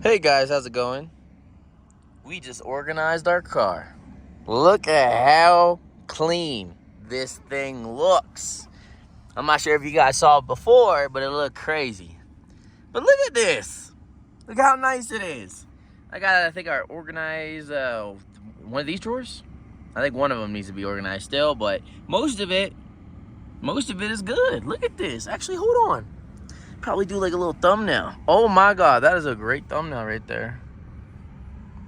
Hey guys, how's it going? We just organized our car. Look at how clean this thing looks. I'm not sure if you guys saw it before, but it looked crazy. But look at this. Look how nice it is. I think I organized one of these drawers. I think one of them needs to be organized still, but most of it is good. Look at this. Actually, hold on. Probably do like a little thumbnail. Oh my God, that is a great thumbnail right there.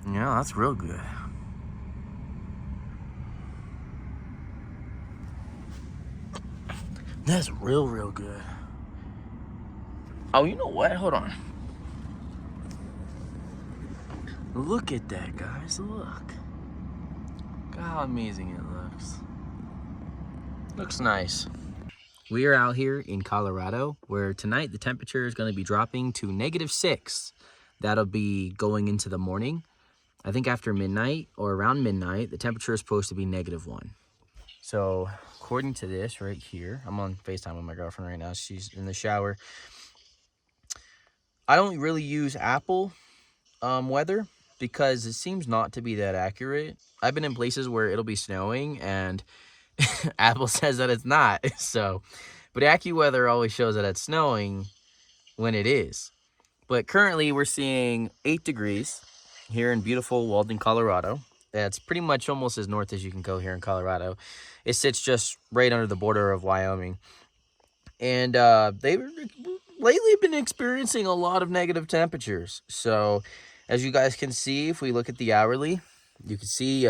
Yeah, that's real good. That's real good. Oh, you know what? Hold on. Look at that, guys. Look. Look how amazing it looks. Looks nice. We are out here in Colorado, where tonight the temperature is going to be dropping to -6. That'll be going into the morning. I think after midnight or around midnight, the temperature is supposed to be -1. So according to this right here, I'm on FaceTime with my girlfriend right now. She's in the shower. I don't really use Apple weather because it seems not to be that accurate. I've been in places where it'll be snowing and Apple says that it's not. So, but AccuWeather always shows that it's snowing when it is. But currently we're seeing 8 degrees here in beautiful Walden, Colorado. That's pretty much almost as north as you can go here in Colorado. It sits just right under the border of Wyoming. And they've lately been experiencing a lot of negative temperatures. So as you guys can see, if we look at the hourly, you can see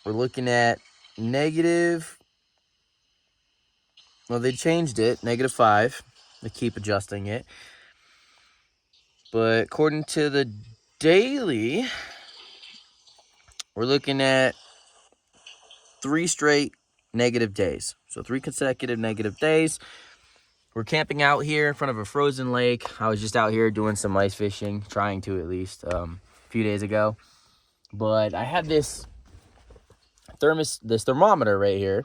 we're looking at negative. Well, they changed it, -5. They keep adjusting it. But according to the daily, we're looking at 3 straight negative days. So 3 consecutive negative days. We're camping out here in front of a frozen lake. I was just out here doing some ice fishing, trying to at least, a few days ago. But I had this thermometer right here,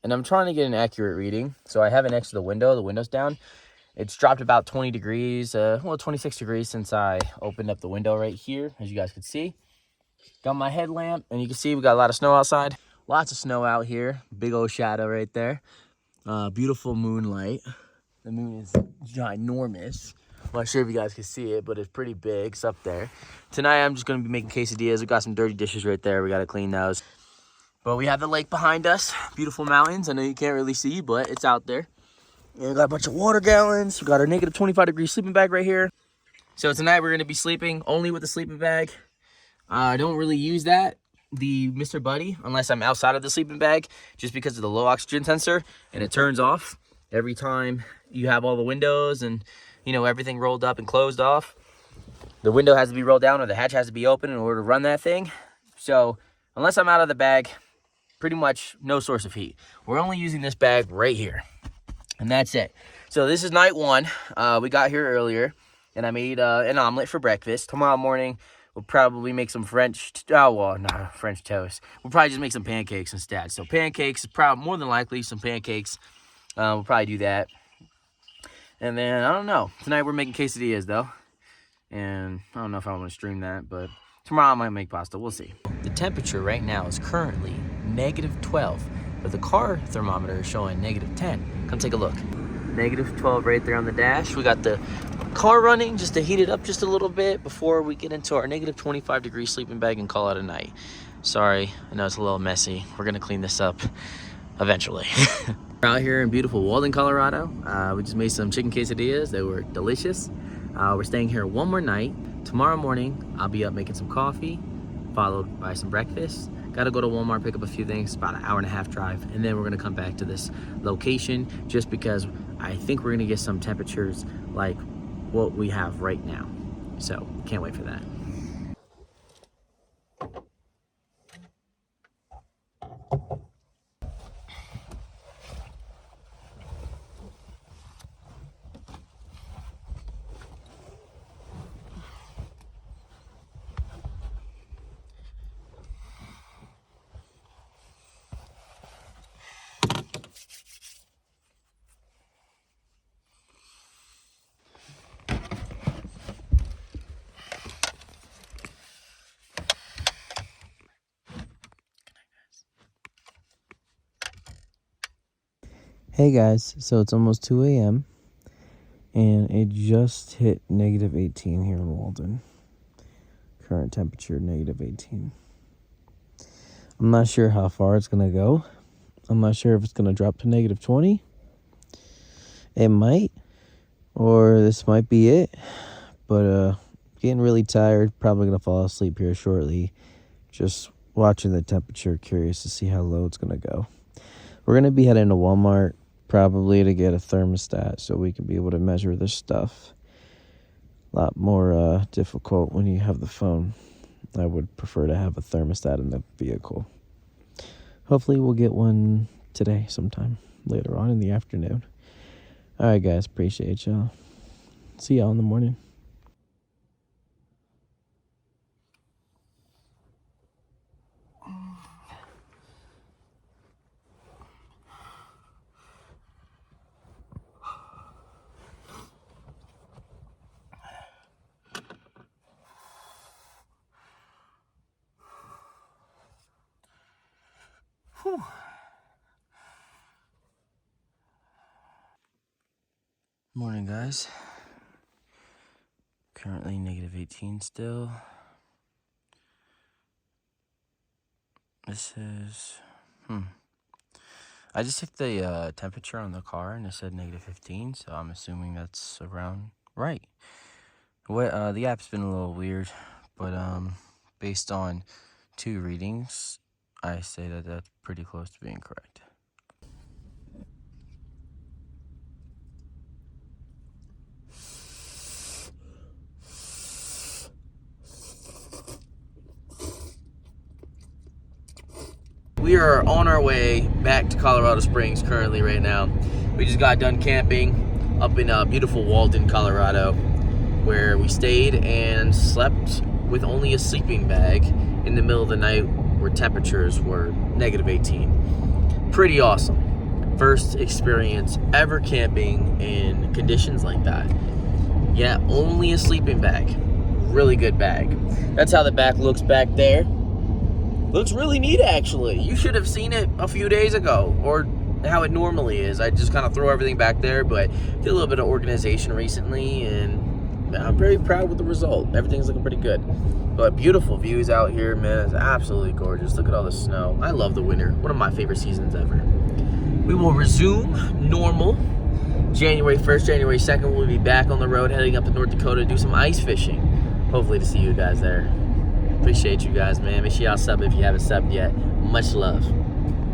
and I'm trying to get an accurate reading. So I have it next to the window. The window's down. It's dropped about 20 degrees, 26 degrees since I opened up the window right here, as you guys can see. Got my headlamp, and you can see we got a lot of snow outside. Lots of snow out here. Big old shadow right there. Beautiful moonlight. The moon is ginormous. I'm not sure if you guys can see it, but it's pretty big. It's up there. Tonight, I'm just going to be making quesadillas. We got some dirty dishes right there. We got to clean those. But we have the lake behind us. Beautiful mountains. I know you can't really see, but it's out there. And we got a bunch of water gallons. We got our -25-degree sleeping bag right here. So tonight we're going to be sleeping only with the sleeping bag. I don't really use that, the Mr. Buddy, unless I'm outside of the sleeping bag, just because of the low oxygen sensor, and it turns off every time you have all the windows and, you know, everything rolled up and closed off. The window has to be rolled down or the hatch has to be open in order to run that thing. So unless I'm out of the bag, pretty much no source of heat. We're only using this bag right here. And that's it. So this is night 1. We got here earlier, and I made an omelet for breakfast. Tomorrow morning, we'll probably make some French toast. We'll probably just make some pancakes instead. So pancakes is probably more than likely some pancakes. We'll probably do that. And then, I don't know. Tonight we're making quesadillas, though. And I don't know if I want to stream that, but tomorrow I might make pasta. We'll see. The temperature right now is currently -12. But the car thermometer is showing -10. Come take a look. -12 right there on the dash. We got the car running just to heat it up just a little bit before we get into our -25-degree sleeping bag and call it a night. Sorry, I know it's a little messy. We're gonna clean this up eventually. We're out here in beautiful Walden, Colorado. We just made some chicken quesadillas. They were delicious. We're staying here one more night. Tomorrow morning, I'll be up making some coffee, followed by some breakfast. Gotta go to Walmart, pick up a few things, about an hour-and-a-half drive, and then we're gonna come back to this location just because I think we're gonna get some temperatures like what we have right now. So, can't wait for that. Hey guys, so it's almost 2 a.m. and it just hit -18 here in Walden. Current temperature -18. I'm not sure how far it's going to go. I'm not sure if it's going to drop to -20. It might, or this might be it. But getting really tired, probably going to fall asleep here shortly. Just watching the temperature, curious to see how low it's going to go. We're going to be heading to Walmart probably to get a thermostat so we can be able to measure this stuff. A lot more difficult when you have the phone. I would prefer to have a thermostat in the vehicle. Hopefully we'll get one today sometime later on in the afternoon. All right, guys, appreciate y'all. See y'all in the morning. Whew. Morning, guys. Currently -18 still. This is I just took the temperature on the car and it said -15, so I'm assuming that's around right. What the app's been a little weird, but based on 2 readings, I say that that's pretty close to being correct. We are on our way back to Colorado Springs currently right now. We just got done camping up in beautiful Walden, Colorado, where we stayed and slept with only a sleeping bag in the middle of the night where temperatures were -18. Pretty awesome. First experience ever camping in conditions like that. Yeah, only a sleeping bag. Really good bag. That's how the back looks back there. Looks really neat, actually. You should have seen it a few days ago, or how it normally is. I just kind of throw everything back there, but did a little bit of organization recently, and I'm very proud with the result. Everything's looking pretty good. But beautiful views out here, man. It's absolutely gorgeous. Look at all the snow. I love the winter. One of my favorite seasons ever. We will resume normal January 1st, January 2nd. We'll be back on the road heading up to North Dakota to do some ice fishing. Hopefully to see you guys there. Appreciate you guys, man. Make sure y'all sub if you haven't subbed yet. Much love.